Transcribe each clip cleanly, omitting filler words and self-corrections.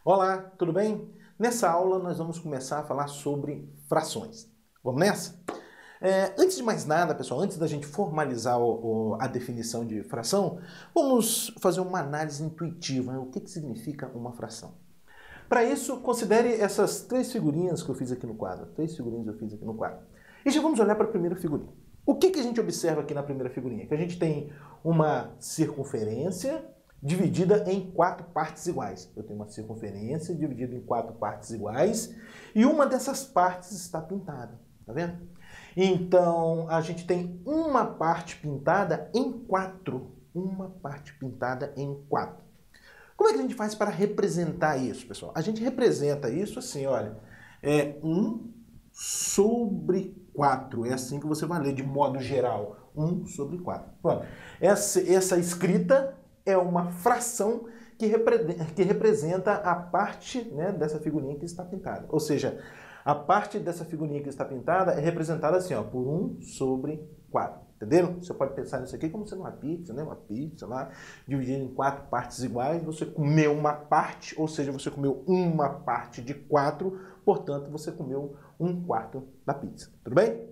Olá, tudo bem? Nessa aula nós vamos começar a falar sobre frações. Vamos nessa? Antes de mais nada, pessoal, antes da gente formalizar a definição de fração, vamos fazer uma análise intuitiva, né? O que significa uma fração? Para isso, considere essas três figurinhas que eu fiz aqui no quadro. E já vamos olhar para a primeira figurinha. O que a gente observa aqui na primeira figurinha? Que a gente tem uma circunferência dividida em quatro partes iguais. Eu tenho uma circunferência dividida em quatro partes iguais e uma dessas partes está pintada. Tá vendo? Então, a gente tem uma parte pintada em quatro. Uma parte pintada em quatro. Como é que a gente faz para representar isso, pessoal? A gente representa isso assim, olha, 1 sobre 4. É assim que você vai ler de modo geral. 1 sobre 4. Pronto. Essa escrita é uma fração que representa a parte, né, dessa figurinha que está pintada. Ou seja, a parte dessa figurinha que está pintada é representada assim, ó, por 1 sobre 4. Entenderam? Você pode pensar nisso aqui como sendo uma pizza, né? Uma pizza lá, dividida em quatro partes iguais. Você comeu uma parte, ou seja, você comeu uma parte de 4, portanto, você comeu 1/4 da pizza. Tudo bem?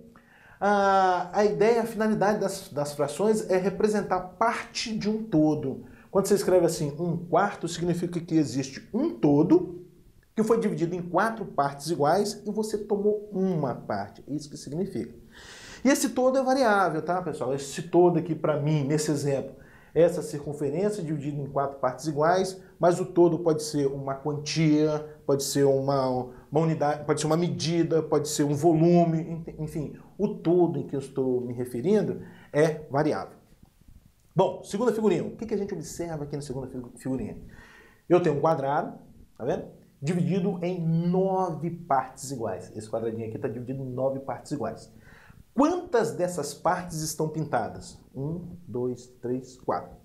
A ideia, a finalidade das frações é representar parte de um todo. Quando você escreve assim, 1/4, significa que existe um todo que foi dividido em 4 partes iguais e você tomou uma parte. Isso que significa. E esse todo é variável, tá, pessoal? Esse todo aqui, para mim, nesse exemplo, essa circunferência dividida em 4 partes iguais, mas o todo pode ser uma quantia, pode ser uma unidade, pode ser uma medida, pode ser um volume, enfim, o todo em que eu estou me referindo é variável. Bom, segunda figurinha. O que a gente observa aqui na segunda figurinha? Eu tenho um quadrado, tá vendo? Dividido em 9 partes iguais. Esse quadradinho aqui está dividido em 9 partes iguais. Quantas dessas partes estão pintadas? 1, 2, 3, 4.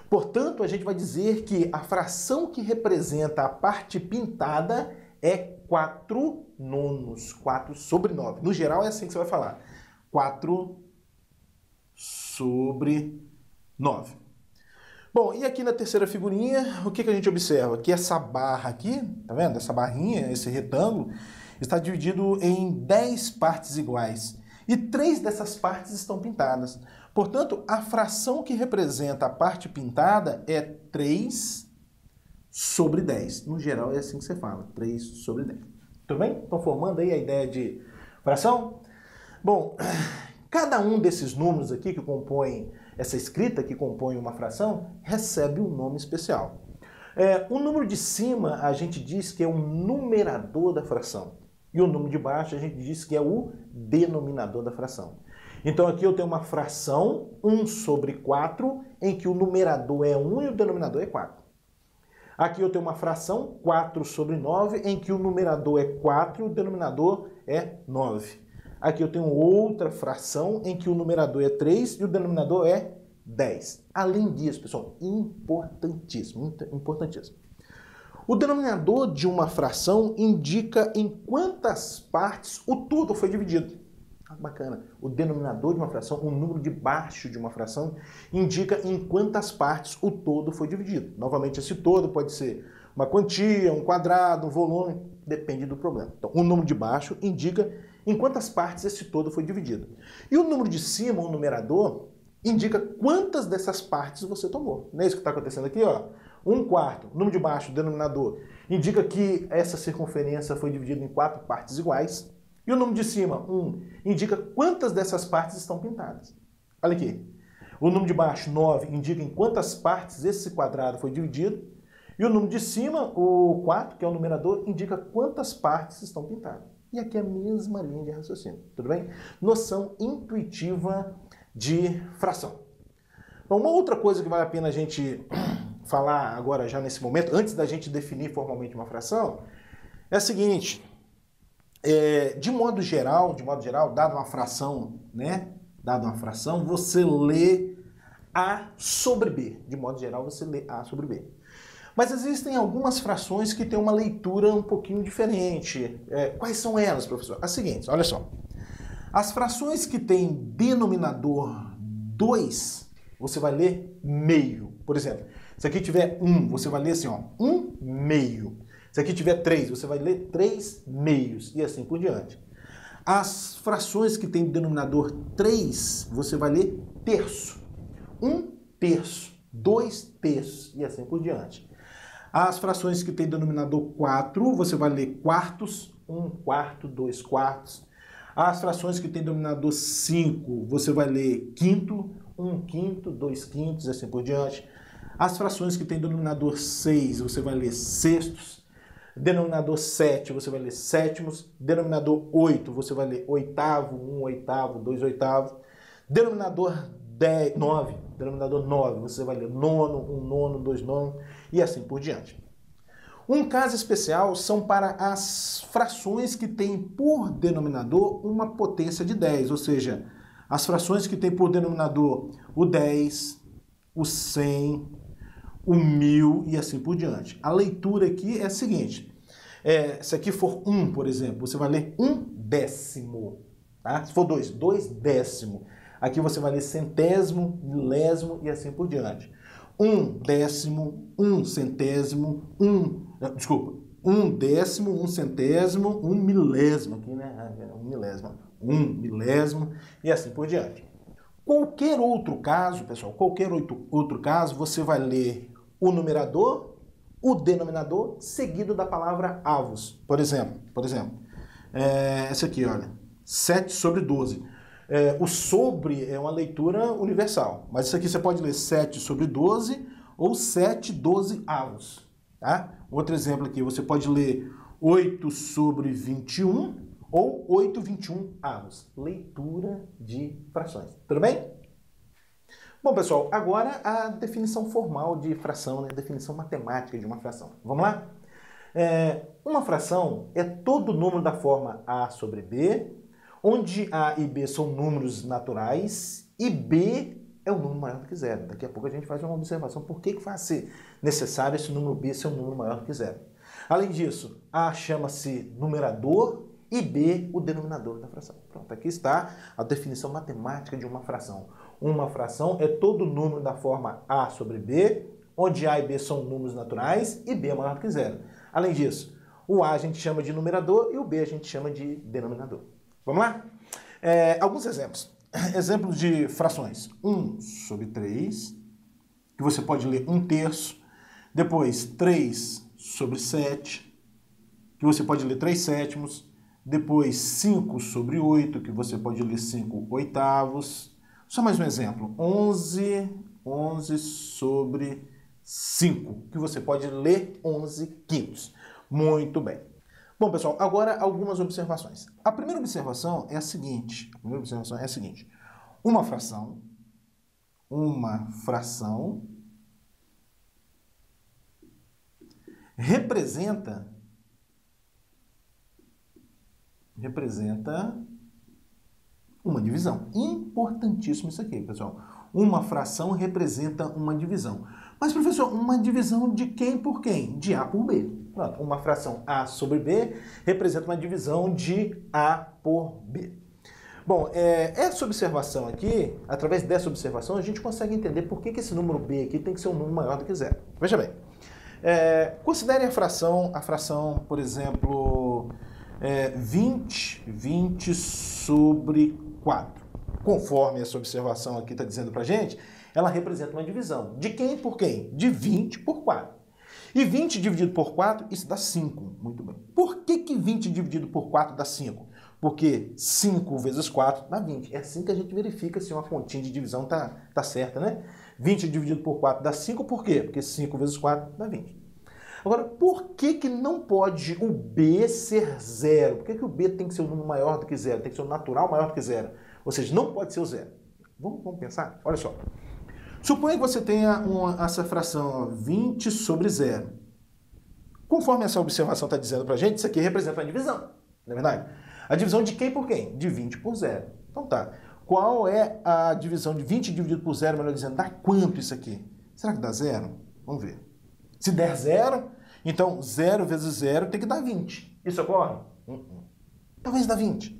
Portanto, a gente vai dizer que a fração que representa a parte pintada é 4/9, 4 sobre 9. No geral é assim que você vai falar. 4 sobre 9. Bom, e aqui na terceira figurinha, o que a gente observa? Que essa barra aqui, tá vendo? Essa barrinha, esse retângulo, está dividido em 10 partes iguais. E 3 dessas partes estão pintadas. Portanto, a fração que representa a parte pintada é 3 sobre 10. No geral, é assim que você fala, 3 sobre 10. Tudo bem? Estão formando aí a ideia de fração? Bom, cada um desses números aqui que compõem essa escrita, que compõe uma fração, recebe um nome especial. O número de cima, a gente diz que é o numerador da fração. E o número de baixo a gente diz que é o denominador da fração. Então aqui eu tenho uma fração 1 sobre 4, em que o numerador é 1 e o denominador é 4. Aqui eu tenho uma fração 4 sobre 9, em que o numerador é 4 e o denominador é 9. Aqui eu tenho outra fração em que o numerador é 3 e o denominador é 10. Além disso, pessoal, importantíssimo, importantíssimo. O denominador de uma fração indica em quantas partes o todo foi dividido. Bacana. O denominador de uma fração, o número de baixo de uma fração, indica em quantas partes o todo foi dividido. Novamente, esse todo pode ser uma quantia, um quadrado, um volume, depende do problema. Então, o número de baixo indica em quantas partes esse todo foi dividido. E o número de cima, o numerador, indica quantas dessas partes você tomou. Não é isso que está acontecendo aqui, ó? 1/4, número de baixo, denominador, indica que essa circunferência foi dividida em 4 partes iguais. E o número de cima, 1, indica quantas dessas partes estão pintadas. Olha aqui. O número de baixo, 9, indica em quantas partes esse quadrado foi dividido. E o número de cima, o 4, que é o numerador, indica quantas partes estão pintadas. E aqui é a mesma linha de raciocínio, tudo bem? Noção intuitiva de fração. Então, uma outra coisa que vale a pena a gente falar agora já nesse momento, antes da gente definir formalmente uma fração, é a seguinte: de modo geral, dada uma fração, né? Dada uma fração, você lê A sobre B. De modo geral, você lê A sobre B. Mas existem algumas frações que têm uma leitura um pouquinho diferente. Quais são elas, professor? As seguintes, olha só. As frações que têm denominador 2, você vai ler meio. Por exemplo, se aqui tiver 1, você vai ler assim, ó, 1 meio. Se aqui tiver 3, você vai ler 3 meios e assim por diante. As frações que têm denominador 3, você vai ler terço. 1 terço, 2 terços e assim por diante. As frações que têm denominador 4, você vai ler quartos, 1 quarto, 2 quartos. As frações que têm denominador 5, você vai ler quinto, 1 quinto, 2 quintos e assim por diante. As frações que têm denominador 6, você vai ler sextos. Denominador 7, você vai ler sétimos. Denominador 8, você vai ler oitavo, 1 oitavo, 2 oitavos. Denominador 9, você vai ler nono, 1 nono, 2 nono e assim por diante. Um caso especial são para as frações que têm por denominador uma potência de 10, ou seja, as frações que têm por denominador o 10, o 100, o 1000 e assim por diante. A leitura aqui é a seguinte, se aqui for 1, por exemplo, você vai ler 1 décimo, tá? Se for 2, 2 décimo. Aqui você vai ler centésimo, milésimo e assim por diante. 1 décimo, 1 centésimo, 1 décimo, 1 centésimo, 1 milésimo, aqui, né? 1 milésimo e assim por diante. Qualquer outro caso, pessoal, qualquer outro caso, você vai ler o numerador, o denominador, seguido da palavra avos. Por exemplo, essa aqui, olha, 7 sobre 12. O sobre é uma leitura universal, mas isso aqui você pode ler 7 sobre 12 ou 7 12 avos. Tá? Outro exemplo aqui, você pode ler 8 sobre 21 ou 8 21 avos. Leitura de frações. Tudo bem? Bom, pessoal, agora a definição formal de fração, né? A definição matemática de uma fração. Vamos lá? Uma fração é todo número da forma A sobre B, onde A e B são números naturais e B é um número maior do que zero. Daqui a pouco a gente faz uma observação por que faz ser necessário esse número B ser um número maior do que zero. Além disso, A chama-se numerador e B o denominador da fração. Pronto, aqui está a definição matemática de uma fração. Uma fração é todo número da forma A sobre B, onde A e B são números naturais e B é maior do que zero. Além disso, o A a gente chama de numerador e o B a gente chama de denominador. Vamos lá? Alguns exemplos. Exemplos de frações. 1 sobre 3, que você pode ler 1 terço. Depois, 3 sobre 7, que você pode ler 3 sétimos. Depois, 5 sobre 8, que você pode ler 5 oitavos. Só mais um exemplo. 11 sobre 5, que você pode ler 11 quintos. Muito bem. Bom, pessoal, agora algumas observações. A primeira observação é a seguinte. Uma fração representa uma divisão. Importantíssimo isso aqui, pessoal. Uma fração representa uma divisão. Mas, professor, uma divisão de quem por quem? De A por B. Pronto, uma fração A sobre B representa uma divisão de A por B. Bom, essa observação aqui, através dessa observação, a gente consegue entender por que esse número B aqui tem que ser um número maior do que zero. Veja bem, considere a fração, por exemplo, 20 sobre 4. Conforme essa observação aqui está dizendo para a gente, ela representa uma divisão. De quem por quem? De 20 por 4. E 20 dividido por 4, isso dá 5. Muito bem. Por que 20 dividido por 4 dá 5? Porque 5 vezes 4 dá 20. É assim que a gente verifica se uma continha de divisão tá certa, né? 20 dividido por 4 dá 5, por quê? Porque 5 vezes 4 dá 20. Agora, por que não pode o B ser zero? Por que o B tem que ser um número maior do que zero? Tem que ser um natural maior do que zero. Ou seja, não pode ser o zero. Vamos pensar? Olha só. Suponha que você tenha essa fração, ó, 20 sobre 0. Conforme essa observação está dizendo para a gente, isso aqui representa uma divisão, não é verdade? A divisão de quem por quem? De 20 por 0. Então tá. Qual é a divisão de 20 dividido por 0, melhor dizendo? Dá quanto isso aqui? Será que dá 0? Vamos ver. Se der 0, então 0 vezes 0 tem que dar 20. Isso ocorre? Talvez dá 20.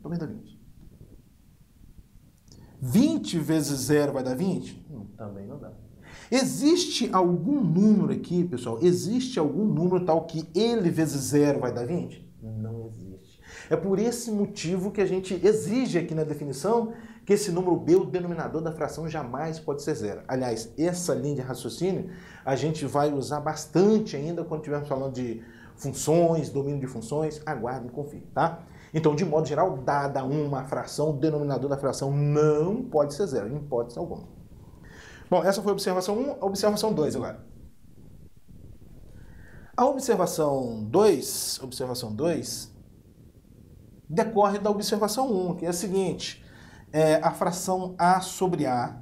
20 vezes 0 vai dar 20? Também não dá. Existe algum número aqui, pessoal? Existe algum número tal que ele vezes zero vai dar 20? Não existe. É por esse motivo que a gente exige aqui na definição que esse número B, o denominador da fração, jamais pode ser zero. Aliás, essa linha de raciocínio a gente vai usar bastante ainda quando estivermos falando de funções, domínio de funções. Aguarde e confie, tá? Então, de modo geral, dada uma fração, o denominador da fração não pode ser zero, em hipótese alguma. Bom, essa foi a observação 1, a observação 2 agora. A observação 2 decorre da observação 1, que é a seguinte: a fração A sobre A,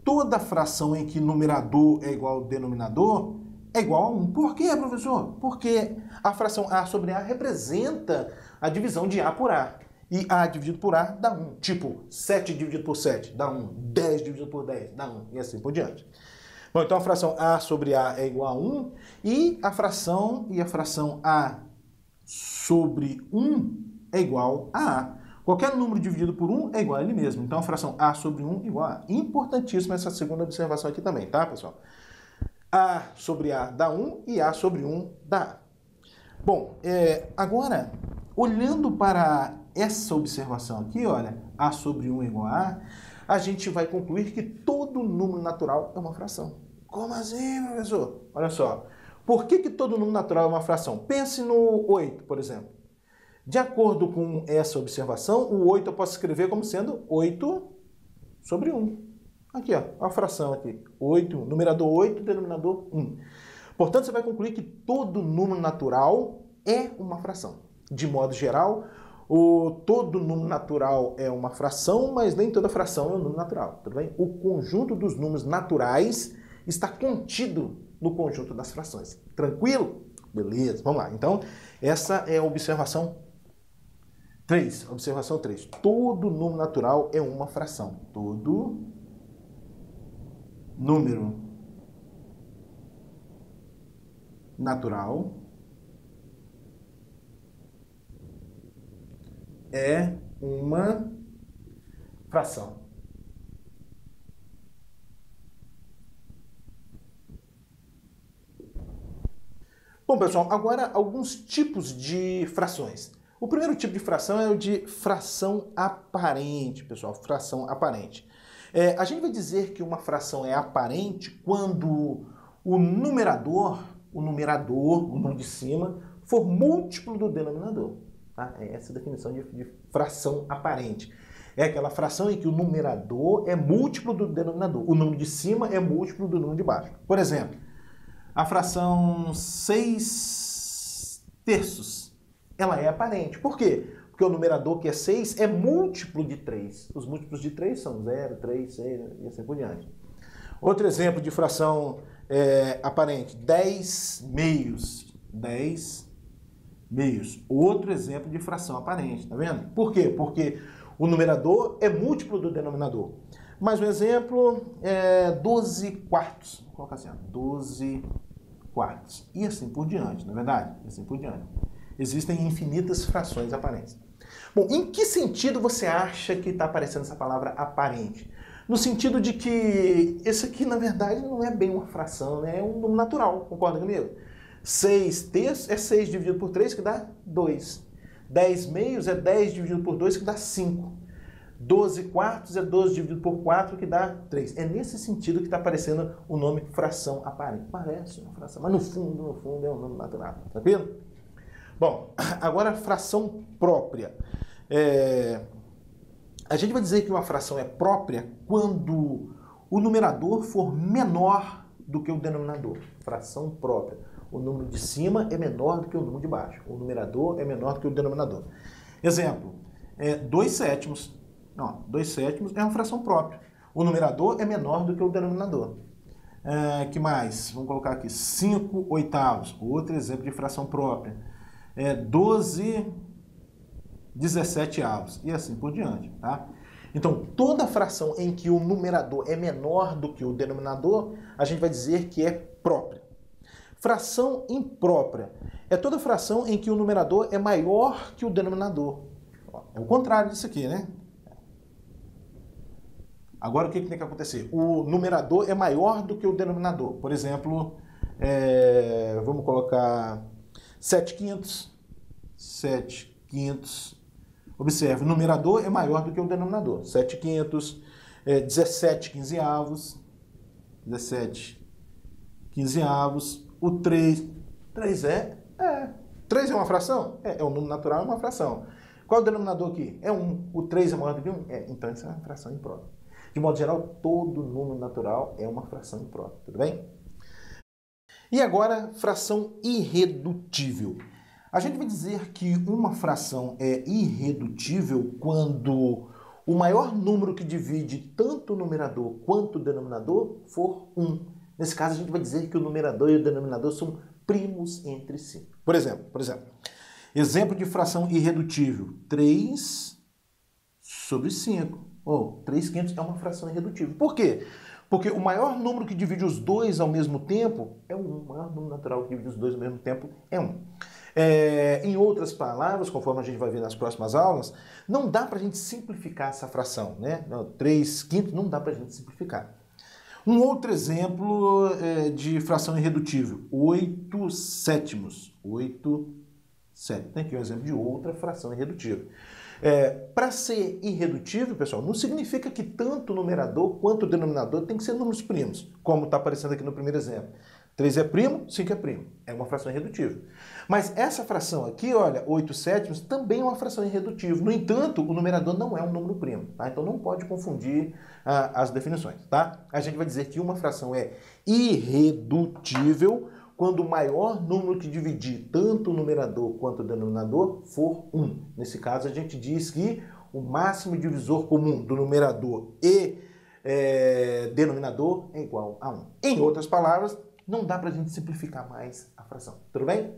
toda fração em que numerador é igual ao denominador é igual a 1. Por quê, professor? Porque a fração A sobre A representa a divisão de A por A. E A dividido por A dá 1. Tipo, 7 dividido por 7 dá 1. 10 dividido por 10 dá 1. E assim por diante. Bom, então a fração A sobre A é igual a 1. E a fração A sobre 1 é igual a A. Qualquer número dividido por 1 é igual a ele mesmo. Então a fração A sobre 1 é igual a A. Importantíssima essa segunda observação aqui também, tá, pessoal? A sobre A dá 1 e A sobre 1 dá A. Bom, agora, olhando para essa observação aqui, olha, A sobre 1 é igual a A gente vai concluir que todo número natural é uma fração. Como assim, professor? Olha só, por que todo número natural é uma fração? Pense no 8, por exemplo. De acordo com essa observação, o 8 eu posso escrever como sendo 8 sobre 1. Aqui, ó, a fração aqui, 8, numerador 8, denominador 1. Portanto, você vai concluir que todo número natural é uma fração. De modo geral, todo número natural é uma fração, mas nem toda fração é um número natural, tudo bem? O conjunto dos números naturais está contido no conjunto das frações. Tranquilo? Beleza, vamos lá. Então, essa é a observação 3. Observação 3. Todo número natural é uma fração. Todo número natural é uma fração. Bom, pessoal, agora alguns tipos de frações. O primeiro tipo de fração é o de fração aparente, pessoal, fração aparente. A gente vai dizer que uma fração é aparente quando o numerador, o número de cima, for múltiplo do denominador. Tá? É essa a definição de fração aparente. É aquela fração em que o numerador é múltiplo do denominador. O número de cima é múltiplo do número de baixo. Por exemplo, a fração 6 terços, ela é aparente. Por quê? Porque o numerador, que é 6, é múltiplo de 3. Os múltiplos de 3 são 0, 3, 6 e assim por diante. Outro exemplo de fração aparente, 10 meios. 10 meios. Outro exemplo de fração aparente, tá vendo? Por quê? Porque o numerador é múltiplo do denominador. Mais um exemplo, 12 quartos. Vou colocar assim, 12 quartos. E assim por diante, não é verdade? E assim por diante. Existem infinitas frações aparentes. Bom, em que sentido você acha que está aparecendo essa palavra aparente? No sentido de que esse aqui, na verdade, não é bem uma fração, né? É um número natural, concorda comigo? 6 terços é 6 dividido por 3, que dá 2. 10 meios é 10 dividido por 2, que dá 5. 12 quartos é 12 dividido por 4, que dá 3. É nesse sentido que está aparecendo o nome fração aparente. Parece uma fração, mas no fundo é um nome natural. Tranquilo? Bom, agora a fração própria. A gente vai dizer que uma fração é própria quando o numerador for menor do que o denominador. Fração própria. O número de cima é menor do que o número de baixo. O numerador é menor do que o denominador. Exemplo, 2 sétimos. Não, 2 sétimos é uma fração própria. O numerador é menor do que o denominador. Que mais? Vamos colocar aqui 5 oitavos. Outro exemplo de fração própria. 12 17 avos. E assim por diante, tá? Então, toda fração em que o numerador é menor do que o denominador, a gente vai dizer que é própria. Fração imprópria é toda fração em que o numerador é maior que o denominador. É o contrário disso aqui, né? Agora, o que tem que acontecer? O numerador é maior do que o denominador. Por exemplo, vamos colocar 7/5. 7/5. Observe, o numerador é maior do que o denominador. 7/5, 17/15. 17/15. O 3. 3 3 é uma fração? É um número natural, é uma fração. Qual é o denominador aqui? É 1. O 3 é maior do que 1? Então isso é uma fração imprópria. De modo geral, todo número natural é uma fração imprópria, tudo bem? E agora, fração irredutível. A gente vai dizer que uma fração é irredutível quando o maior número que divide tanto o numerador quanto o denominador for 1. Nesse caso, a gente vai dizer que o numerador e o denominador são primos entre si. Por exemplo, exemplo de fração irredutível, 3/5. 3/5 é uma fração irredutível. Por quê? Porque o maior número que divide os dois ao mesmo tempo é 1. O maior número natural que divide os dois ao mesmo tempo é 1. Em outras palavras, conforme a gente vai ver nas próximas aulas, não dá para a gente simplificar essa fração, né? 3/5 não dá para a gente simplificar. Um outro exemplo de fração irredutível, 8/7. 8/7. Tem aqui um exemplo de outra fração irredutível. Para ser irredutível, pessoal, não significa que tanto o numerador quanto o denominador tem que ser números primos, como está aparecendo aqui no primeiro exemplo. 3 é primo, 5 é primo. É uma fração irredutível. Mas essa fração aqui, olha, 8/7 também é uma fração irredutível. No entanto, o numerador não é um número primo, tá? Então não pode confundir as definições, tá? A gente vai dizer que uma fração é irredutível quando o maior número que dividir tanto o numerador quanto o denominador for 1. Nesse caso, a gente diz que o máximo divisor comum do numerador e denominador é igual a 1. Em outras palavras, não dá para a gente simplificar mais a fração. Tudo bem?